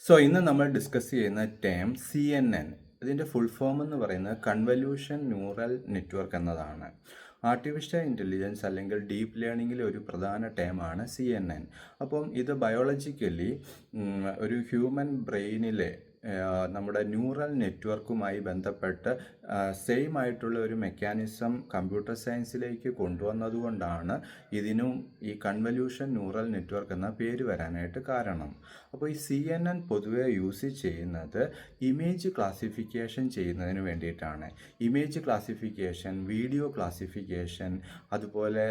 ഇന്ന് നമ്മൾ ഡിസ്കസ് ചെയ്യുന്ന ടേം CNN. ഇതിൻ്റെ ഫുൾ ഫോം എന്ന് പറയുന്നത് കൺവല്യൂഷൻ ന്യൂറൽ നെറ്റ്വർക്ക് എന്നതാണ്. ആർട്ടിഫിഷ്യൽ ഇൻ്റലിജൻസ് അല്ലെങ്കിൽ ഡീപ്പ് ലേണിങ്ങിലെ ഒരു പ്രധാന ടേമാണ് CNN. അപ്പം ഇത് ബയോളജിക്കലി ഒരു ഹ്യൂമൻ ബ്രെയിനിലെ നമ്മുടെ ന്യൂറൽ നെറ്റ്വർക്കുമായി ബന്ധപ്പെട്ട് സെയിം ആയിട്ടുള്ള ഒരു മെക്കാനിസം കമ്പ്യൂട്ടർ സയൻസിലേക്ക് കൊണ്ടുവന്നതുകൊണ്ടാണ് ഇതിനും ഈ കൺവല്യൂഷൻ ന്യൂറൽ നെറ്റ്വർക്ക് എന്ന പേര് വരാനായിട്ട് കാരണം. അപ്പോൾ ഈ CNN പൊതുവെ യൂസ് ചെയ്യുന്നത് ഇമേജ് ക്ലാസിഫിക്കേഷൻ ചെയ്യുന്നതിന് വേണ്ടിയിട്ടാണ്. ഇമേജ് ക്ലാസിഫിക്കേഷൻ, വീഡിയോ ക്ലാസിഫിക്കേഷൻ, അതുപോലെ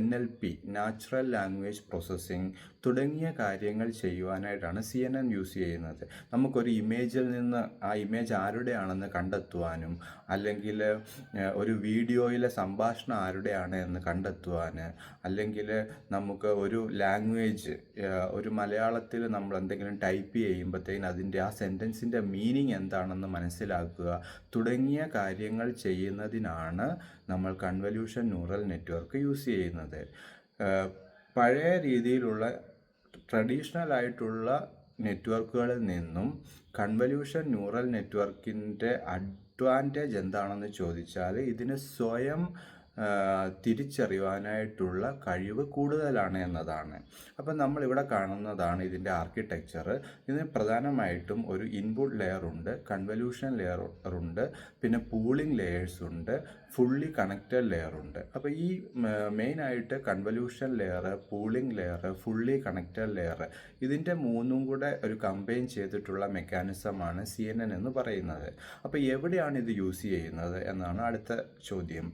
NLP, നാച്ചുറൽ ലാംഗ്വേജ് പ്രോസസ്സിംഗ് തുടങ്ങിയ കാര്യങ്ങൾ ചെയ്യുവാനായിട്ടാണ് CNN യൂസ് ചെയ്യുന്നത്. നമുക്കൊരു ഇമേജിൽ നിന്ന് ആ ഇമേജ് ആരുടെയാണെന്ന് കണ്ടെത്തുവാനും, അല്ലെങ്കിൽ ഒരു വീഡിയോയിലെ സംഭാഷണം ആരുടെയാണ് എന്ന് കണ്ടെത്തുവാൻ, അല്ലെങ്കിൽ നമുക്ക് ഒരു ലാംഗ്വേജ്, ഒരു മലയാളത്തിൽ നമ്മൾ എന്തെങ്കിലും ടൈപ്പ് ചെയ്യുമ്പോഴത്തേന് അതിൻ്റെ ആ സെൻറ്റൻസിൻ്റെ മീനിങ് എന്താണെന്ന് മനസ്സിലാക്കുക തുടങ്ങിയ കാര്യങ്ങൾ ചെയ്യുന്നതിനാണ് നമ്മൾ കൺവല്യൂഷൻ ന്യൂറൽ നെറ്റ്വർക്ക് യൂസ് ചെയ്യുന്നത്. പഴയ രീതിയിലുള്ള ട്രഡീഷണൽ ആയിട്ടുള്ള നെറ്റ്വർക്കുകളിൽ നിന്നും കൺവല്യൂഷൻ ന്യൂറൽ നെറ്റ്വർക്കിൻ്റെ അഡ്വാൻറ്റേജ് എന്താണെന്ന് ചോദിച്ചാൽ ഇതിന് സ്വയം തിരിച്ചറിയുവാനായിട്ടുള്ള കഴിവ് കൂടുതലാണ് എന്നതാണ്. അപ്പം നമ്മളിവിടെ കാണുന്നതാണ് ഇതിൻ്റെ ആർക്കിടെക്ചർ. ഇതിന് പ്രധാനമായിട്ടും ഒരു ഇൻപുട്ട് ലെയർ ഉണ്ട്, കൺവല്യൂഷൻ ലെയർ ഉണ്ട്, പിന്നെ പൂളിംഗ് ലെയേഴ്സ് ഉണ്ട്, ഫുള്ളി കണക്റ്റഡ് ലെയർ ഉണ്ട്. അപ്പോൾ ഈ മെയിനായിട്ട് convolution layer, pooling layer, fully connected layer, ഇതിൻ്റെ മൂന്നും കൂടെ ഒരു കമ്പൈൻ ചെയ്തിട്ടുള്ള മെക്കാനിസമാണ് CNN എന്ന് പറയുന്നത്. അപ്പോൾ എവിടെയാണ് ഇത് യൂസ് ചെയ്യുന്നത് എന്നാണ് അടുത്ത ചോദ്യം.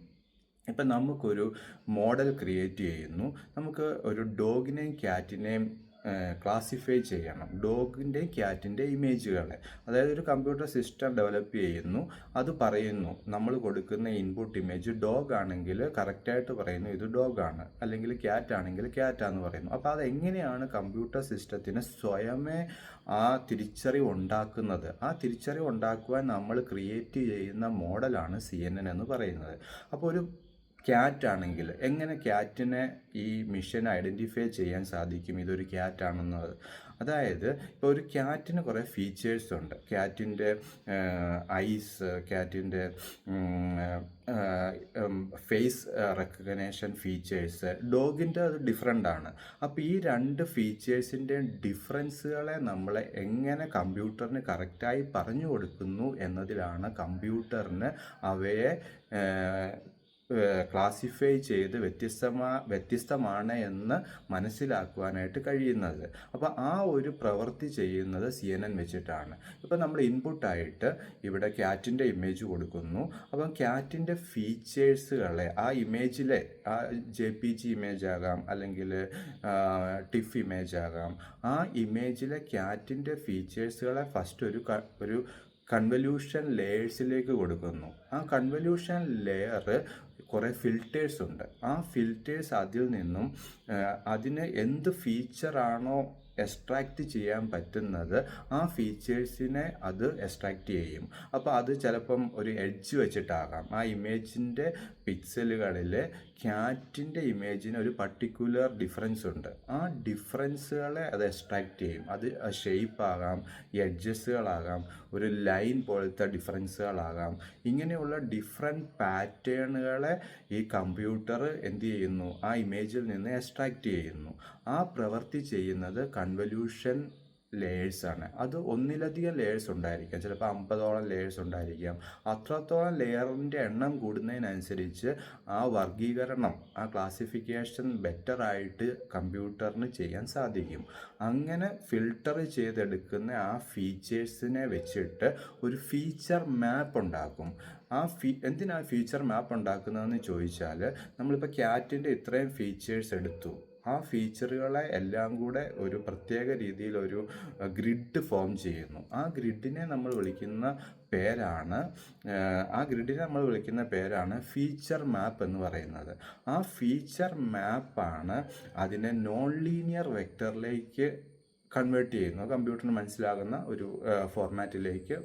ഇപ്പം നമുക്കൊരു മോഡൽ ക്രിയേറ്റ് ചെയ്യുന്നു. നമുക്ക് ഒരു ഡോഗിനെയും ക്യാറ്റിനെയും ക്ലാസിഫൈ ചെയ്യണം, ഡോഗിൻ്റെയും ക്യാറ്റിൻ്റെ ഇമേജുകളെ. അതായത് ഒരു കമ്പ്യൂട്ടർ സിസ്റ്റം ഡെവലപ്പ് ചെയ്യുന്നു, അത് പറയുന്നു നമ്മൾ കൊടുക്കുന്ന ഇൻപുട്ട് ഇമേജ് ഡോഗ് ആണെങ്കിൽ കറക്റ്റായിട്ട് പറയുന്നു ഇത് ഡോഗാണ്, അല്ലെങ്കിൽ ക്യാറ്റ് ആണെങ്കിൽ ക്യാറ്റാന്ന് പറയുന്നു. അപ്പോൾ അതെങ്ങനെയാണ് കമ്പ്യൂട്ടർ സിസ്റ്റത്തിന് സ്വയമേ ആ തിരിച്ചറിവ് ഉണ്ടാക്കുന്നത്? ആ തിരിച്ചറിവ് ഉണ്ടാക്കുവാൻ നമ്മൾ ക്രിയേറ്റ് ചെയ്യുന്ന മോഡലാണ് CNN എന്ന് പറയുന്നത്. അപ്പോൾ ഒരു ക്യാറ്റ് ആണെങ്കിൽ എങ്ങനെ ക്യാറ്റിനെ ഈ മിഷൻ ഐഡൻറ്റിഫൈ ചെയ്യാൻ സാധിക്കും ഇതൊരു ക്യാറ്റ് ആണെന്നത്? അതായത് ഇപ്പോൾ ഒരു ക്യാറ്റിന് കുറേ ഫീച്ചേഴ്സ് ഉണ്ട്. ക്യാറ്റിൻ്റെ ഐസ്, ക്യാറ്റിൻ്റെ ഫേസ് റെക്കഗ്നേഷൻ ഫീച്ചേഴ്സ്, ഡോഗിൻ്റെ അത് ഡിഫറെൻ്റ് ആണ്. അപ്പോൾ ഈ രണ്ട് ഫീച്ചേഴ്സിൻ്റെ ഡിഫറൻസുകളെ നമ്മൾ എങ്ങനെ കമ്പ്യൂട്ടറിന് കറക്റ്റായി പറഞ്ഞു കൊടുക്കുന്നു എന്നതിലാണ് കമ്പ്യൂട്ടറിന് അവയെ ക്ലാസിഫൈ ചെയ്ത് വ്യത്യസ്തമാണ് എന്ന് മനസ്സിലാക്കുവാനായിട്ട് കഴിയുന്നത്. അപ്പോൾ ആ ഒരു പ്രവൃത്തി ചെയ്യുന്നത് CNN വെച്ചിട്ടാണ്. ഇപ്പോൾ നമ്മൾ ഇൻപുട്ടായിട്ട് ഇവിടെ ക്യാറ്റിൻ്റെ ഇമേജ് കൊടുക്കുന്നു. അപ്പം ക്യാറ്റിൻ്റെ ഫീച്ചേഴ്സുകളെ ആ ഇമേജിലെ ആ JPG ഇമേജ് ആകാം, അല്ലെങ്കിൽ ടിഫ് ഇമേജ് ആകാം, ആ ഇമേജിലെ ക്യാറ്റിൻ്റെ ഫീച്ചേഴ്സുകളെ ഫസ്റ്റ് ഒരു കൺവല്യൂഷൻ ലെയേഴ്സിലേക്ക് കൊടുക്കുന്നു. ആ കൺവല്യൂഷൻ ലെയർ കുറേ ഫിൽറ്റേഴ്സ് ഉണ്ട്. ആ ഫിൽറ്റേഴ്സ് അതിൽ നിന്നും അതിന് എന്ത് ഫീച്ചറാണോ എക്സ്ട്രാക്റ്റ് ചെയ്യാൻ പറ്റുന്നത് ആ ഫീച്ചേഴ്സിനെ അത് എക്സ്ട്രാക്റ്റ് ചെയ്യും. അപ്പോൾ അത് ചിലപ്പം ഒരു എഡ്ജ് വെച്ചിട്ടാകാം. ആ ഇമേജിൻ്റെ പിക്സലുകളിൽ ക്യാറ്റിൻ്റെ ഇമേജിന് ഒരു പർട്ടിക്കുലർ ഡിഫറൻസ് ഉണ്ട്. ആ ഡിഫറൻസുകളെ അത് എക്സ്ട്രാക്റ്റ് ചെയ്യും. അത് ഷേപ്പ് ആകാം, എഡ്ജസുകളാകാം, ഒരു ലൈൻ പോലത്തെ ഡിഫറൻസുകളാകാം. ഇങ്ങനെയുള്ള ഡിഫറെൻറ്റ് പാറ്റേണുകളെ ഈ കമ്പ്യൂട്ടർ എന്ത് ചെയ്യുന്നു? ആ ഇമേജിൽ നിന്ന് എക്സ്ട്രാക്റ്റ് ചെയ്യുന്നു. ആ പ്രവൃത്തി ചെയ്യുന്നത് കൺവല്യൂഷൻ ലെയേഴ്സാണ്. അത് ഒന്നിലധികം ലേയേഴ്സ് ഉണ്ടായിരിക്കാം, ചിലപ്പോൾ 50ഓളം ലേയേഴ്സ് ഉണ്ടായിരിക്കാം. അത്രത്തോളം ലെയറിൻ്റെ എണ്ണം കൂടുന്നതിനനുസരിച്ച് ആ വർഗീകരണം, ആ ക്ലാസിഫിക്കേഷൻ ബെറ്ററായിട്ട് കമ്പ്യൂട്ടറിന് ചെയ്യാൻ സാധിക്കും. അങ്ങനെ ഫിൽട്ടർ ചെയ്തെടുക്കുന്ന ആ ഫീച്ചേഴ്സിനെ വെച്ചിട്ട് ഒരു ഫീച്ചർ മാപ്പ് ഉണ്ടാക്കും. എന്തിനാണ് ഫീച്ചർ മാപ്പ് ഉണ്ടാക്കുന്നതെന്ന് ചോദിച്ചാൽ, നമ്മളിപ്പോൾ ക്യാറ്റിൻ്റെ ഇത്രയും ഫീച്ചേഴ്സ് എടുത്തു, ആ ഫീച്ചറുകളെ എല്ലാം കൂടെ ഒരു പ്രത്യേക രീതിയിൽ ഒരു ഗ്രിഡ് ഫോം ചെയ്യുന്നു. ആ ഗ്രിഡിനെ നമ്മൾ വിളിക്കുന്ന പേരാണ് ഫീച്ചർ മാപ്പ് എന്ന് പറയുന്നത്. ആ ഫീച്ചർ മാപ്പാണ് അതിനെ നോൺ ലീനിയർ വെക്ടറിലേക്ക് കൺവേർട്ട് ചെയ്യുന്നു, കമ്പ്യൂട്ടറിന് മനസ്സിലാകുന്ന ഒരു ഫോർമാറ്റിലേക്ക്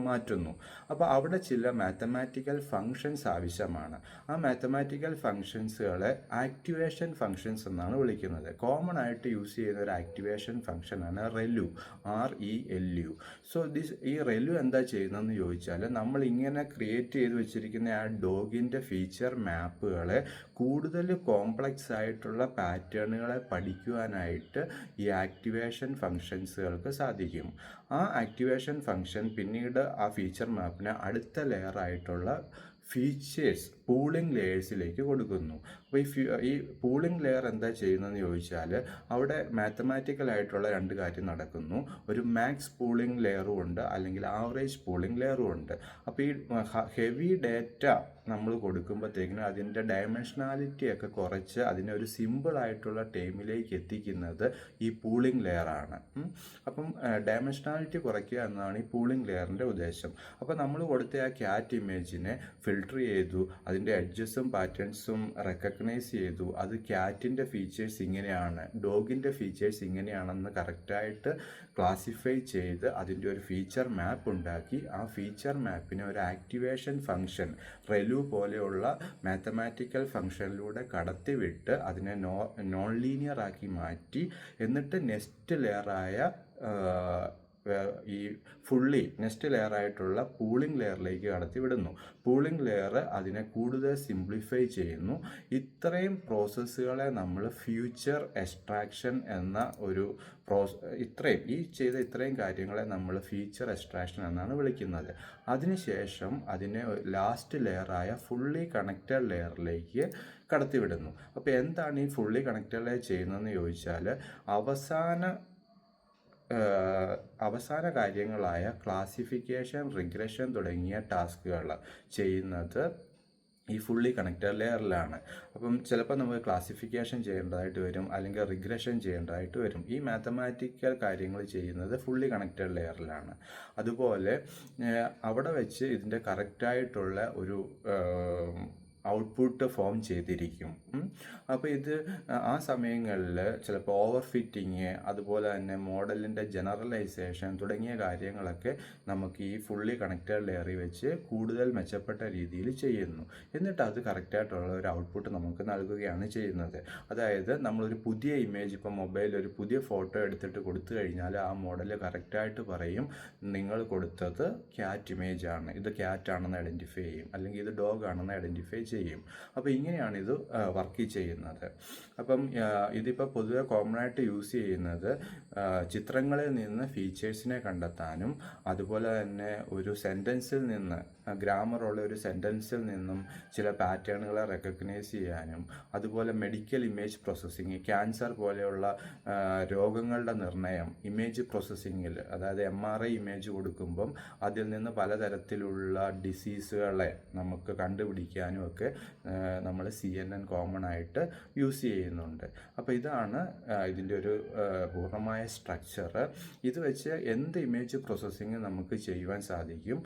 മാറ്റുന്നു. അപ്പോൾ അവിടെ ചില മാത്തമാറ്റിക്കൽ ഫങ്ഷൻസ് ആവശ്യമാണ്. ആ മാത്തമാറ്റിക്കൽ ഫങ്ഷൻസുകളെ ആക്ടിവേഷൻ ഫങ്ഷൻസ് എന്നാണ് വിളിക്കുന്നത്. കോമൺ ആയിട്ട് യൂസ് ചെയ്യുന്ന ഒരു ആക്ടിവേഷൻ ഫങ്ഷനാണ് ReLU, ReLU. സോ ഈ ReLU എന്താ ചെയ്യുന്നതെന്ന് ചോദിച്ചാൽ, നമ്മൾ ഇങ്ങനെ ക്രിയേറ്റ് ചെയ്ത് വെച്ചിരിക്കുന്ന ആ ഡോഗിൻ്റെ ഫീച്ചർ മാപ്പുകളെ കൂടുതൽ കോംപ്ലക്സ് ആയിട്ടുള്ള പാറ്റേണുകളെ പഠിക്കുവാനായിട്ട് ഈ ആക്ടിവേഷൻ ഫങ്ഷൻസുകൾക്ക് സാധിക്കും. ആ ആക്ടിവേഷൻ ഫങ്ഷൻ പിന്നീട് ആ ഫീച്ചർ മാപ്പിനെ അടുത്ത ലെയർ ആയിട്ടുള്ള ഫീച്ചേഴ്സ് പൂളിംഗ് ലെയേഴ്സിലേക്ക് കൊടുക്കുന്നു. അപ്പോൾ ഈ പൂളിംഗ് ലെയർ എന്താ ചെയ്യുന്നതെന്ന് ചോദിച്ചാൽ, അവിടെ മാത്തമാറ്റിക്കൽ ആയിട്ടുള്ള രണ്ട് കാര്യം നടക്കുന്നു. ഒരു മാക്സ് പൂളിംഗ് ലെയറും ഉണ്ട്, അല്ലെങ്കിൽ ആവറേജ് പൂളിംഗ് ലെയറും ഉണ്ട്. അപ്പോൾ ഈ ഹെവി ഡേറ്റ നമ്മൾ കൊടുക്കുമ്പോഴത്തേക്കിനും അതിൻ്റെ ഡയമെൻഷനാലിറ്റി ഒക്കെ കുറച്ച് അതിനെ ഒരു സിമ്പിൾ ആയിട്ടുള്ള ടേമിലേക്ക് എത്തിക്കുന്നത് ഈ പൂളിംഗ് ലെയറാണ്. അപ്പം ഡയമെൻഷനാലിറ്റി കുറയ്ക്കുക എന്നതാണ് ഈ പൂളിംഗ് ലെയറിൻ്റെ ഉദ്ദേശം. അപ്പോൾ നമ്മൾ കൊടുത്ത ആ ക്യാറ്റ് ഇമേജിനെ ഫിൽട്ടർ ചെയ്തു, അതിൻ്റെ എഡ്ജസും പാറ്റേൺസും റെക്കഗ്നൈസ് ചെയ്തു. അത് ക്യാറ്റിൻ്റെ ഫീച്ചേഴ്സ് ഇങ്ങനെയാണ്, ഡോഗിൻ്റെ ഫീച്ചേഴ്സ് ഇങ്ങനെയാണെന്ന് കറക്റ്റായിട്ട് ക്ലാസിഫൈ ചെയ്ത് അതിൻ്റെ ഒരു ഫീച്ചർ മാപ്പ് ഉണ്ടാക്കി ആ ഫീച്ചർ മാപ്പിനെ ഒരു ആക്ടിവേഷൻ ഫങ്ഷൻ ReLU പോലെയുള്ള മാത്തമാറ്റിക്കൽ ഫങ്ഷനിലൂടെ കടത്തിവിട്ട് അതിനെ നോൺ ലീനിയർ ആക്കി മാറ്റി, എന്നിട്ട് നെക്സ്റ്റ് ലെയറായ ഈ ഫുള്ളി നെക്സ്റ്റ് ലെയറായിട്ടുള്ള പൂളിംഗ് ലെയറിലേക്ക് കടത്തി വിടുന്നു. പൂളിംഗ് ലെയർ അതിനെ കൂടുതൽ സിംപ്ലിഫൈ ചെയ്യുന്നു. ഇത്രയും പ്രോസസ്സുകളെ നമ്മൾ ഫ്യൂച്ചർ എക്സ്ട്രാക്ഷൻ എന്ന ഒരു ഇത്രയും കാര്യങ്ങളെ നമ്മൾ ഫീച്ചർ എക്സ്ട്രാക്ഷൻ എന്നാണ് വിളിക്കുന്നത്. അതിനുശേഷം അതിനെ ലാസ്റ്റ് ലെയറായ ഫുള്ളി കണക്റ്റഡ് ലെയറിലേക്ക് കടത്തിവിടുന്നു. അപ്പോൾ എന്താണ് ഈ ഫുള്ളി കണക്റ്റഡ് ലെയർ ചെയ്യുന്നതെന്ന് ചോദിച്ചാൽ, അവസാന കാര്യങ്ങളായ ക്ലാസിഫിക്കേഷൻ, റിഗ്രഷൻ തുടങ്ങിയ ടാസ്കുകൾ ചെയ്യുന്നത് ഈ ഫുള്ളി കണക്റ്റഡ് ലെയറിലാണ്. അപ്പം ചിലപ്പോൾ നമുക്ക് ക്ലാസിഫിക്കേഷൻ ചെയ്യേണ്ടതായിട്ട് വരും, അല്ലെങ്കിൽ റിഗ്രഷൻ ചെയ്യേണ്ടതായിട്ട് വരും. ഈ മാത്തമാറ്റിക്കൽ കാര്യങ്ങൾ ചെയ്യുന്നത് ഫുള്ളി കണക്റ്റഡ് ലെയറിലാണ്. അതുപോലെ അവിടെ വെച്ച് ഇതിൻ്റെ കറക്റ്റായിട്ടുള്ള ഒരു ഔട്ട്പുട്ട് ഫോം ചെയ്തിരിക്കും. അപ്പോൾ ഇത് ആ സമയങ്ങളിൽ ചിലപ്പോൾ ഓവർ ഫിറ്റിങ്, അതുപോലെ തന്നെ മോഡലിൻ്റെ ജനറലൈസേഷൻ തുടങ്ങിയ കാര്യങ്ങളൊക്കെ നമുക്ക് ഈ ഫുള്ളി കണക്റ്റഡ് ലെയറിൽ വെച്ച് കൂടുതൽ മെച്ചപ്പെട്ട രീതിയിൽ ചെയ്യുന്നു. എന്നിട്ട് അത് കറക്റ്റായിട്ടുള്ള ഒരു ഔട്ട്പുട്ട് നമുക്ക് നൽകുകയാണ് ചെയ്യുന്നത്. അതായത് നമ്മളൊരു പുതിയ ഇമേജ്, ഇപ്പോൾ മൊബൈലിൽ ഒരു പുതിയ ഫോട്ടോ എടുത്തിട്ട് കൊടുത്തു കഴിഞ്ഞാൽ ആ മോഡൽ കറക്റ്റായിട്ട് പറയും നിങ്ങൾ കൊടുത്തത് ക്യാറ്റ് ഇമേജ് ആണ്, ഇത് ക്യാറ്റ് ആണെന്ന് ഐഡൻറ്റിഫൈ ചെയ്യും, അല്ലെങ്കിൽ ഇത് ഡോഗ് ആണെന്ന് ഐഡൻറ്റിഫൈ ചെയ്യും. അപ്പോൾ ഇങ്ങനെയാണ് ഇത് വർക്ക് ചെയ്യുന്നത്. അപ്പം ഇതിപ്പോൾ പൊതുവെ കോമൺ ആയിട്ട് യൂസ് ചെയ്യുന്നത് ചിത്രങ്ങളിൽ നിന്ന് ഫീച്ചേഴ്സിനെ കണ്ടെത്താനും, അതുപോലെ തന്നെ ഒരു സെൻറ്റൻസിൽ നിന്ന്, ഗ്രാമറുള്ള ഒരു സെൻറ്റൻസിൽ നിന്നും ചില പാറ്റേണുകളെ റെക്കഗ്നൈസ് ചെയ്യാനും, അതുപോലെ മെഡിക്കൽ ഇമേജ് പ്രോസസ്സിങ്, ക്യാൻസർ പോലെയുള്ള രോഗങ്ങളുടെ നിർണയം ഇമേജ് പ്രോസസ്സിങ്ങിൽ, അതായത് MRI ഇമേജ് കൊടുക്കുമ്പം അതിൽ നിന്ന് പലതരത്തിലുള്ള ഡിസീസുകളെ നമുക്ക് കണ്ടുപിടിക്കാനും ഒക്കെ നമ്മൾ CNN കോമൺ ആയിട്ട് യൂസ് ചെയ്യുന്നുണ്ട്. അപ്പോൾ ഇതാണ് ഇതിൻ്റെ ഒരു പൂർണ്ണമായ സ്ട്രക്ചർ. ഇത് വെച്ച് എന്ത് ഇമേജ് പ്രോസസ്സിങ് നമുക്ക് ചെയ്യുവാൻ സാധിക്കും.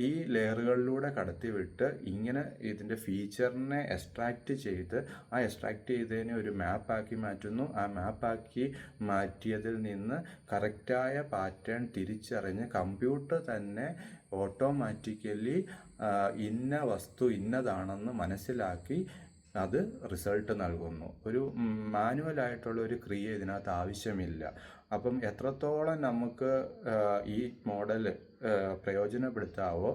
ഈ ലെയറുകളിലൂടെ കടത്തിവിട്ട് ഇങ്ങനെ ഇതിൻ്റെ ഫീച്ചറിനെ എക്സ്ട്രാക്റ്റ് ചെയ്ത് ആ എക്സ്ട്രാക്റ്റ് ചെയ്തതിനെ ഒരു മാപ്പാക്കി മാറ്റുന്നു. ആ മാപ്പാക്കി മാറ്റിയതിൽ നിന്ന് കറക്റ്റായ പാറ്റേൺ തിരിച്ചറിഞ്ഞ് കമ്പ്യൂട്ടർ തന്നെ ഓട്ടോമാറ്റിക്കലി ഇന്ന വസ്തു ഇന്നതാണെന്ന് മനസ്സിലാക്കി അത് റിസൾട്ട് നൽകുന്നു. ഒരു മാനുവലായിട്ടുള്ള ഒരു ക്രിയ ഇതിനകത്ത് ആവശ്യമില്ല. അപ്പം എത്രത്തോളം നമുക്ക് ഈ മോഡൽ പ്രയോജനപ്പെടുത്താവോ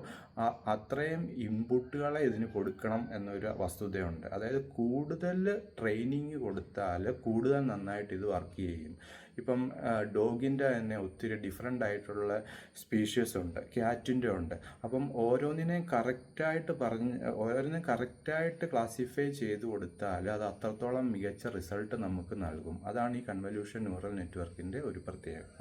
അത്രയും ഇൻപുട്ടുകളെ ഇതിന് കൊടുക്കണം എന്നൊരു വസ്തുതയുണ്ട്. അതായത് കൂടുതൽ ട്രെയിനിങ് കൊടുത്താൽ കൂടുതൽ നന്നായിട്ട് ഇത് വർക്ക് ചെയ്യും. ഇപ്പം ഡോഗിൻ്റെ തന്നെ ഒത്തിരി ഡിഫറെൻ്റ് ആയിട്ടുള്ള സ്പീഷ്യസ് ഉണ്ട്, ക്യാറ്റിൻ്റെ ഉണ്ട്. അപ്പം ഓരോന്നിനെയും കറക്റ്റായിട്ട് ക്ലാസിഫൈ ചെയ്ത് കൊടുത്താൽ അത് അത്രത്തോളം മികച്ച റിസൾട്ട് നമുക്ക് നൽകും. അതാണ് ഈ കൺവല്യൂഷൻ ന്യൂറൽ നെറ്റ്വർക്കിൻ്റെ ഒരു പ്രത്യേകത.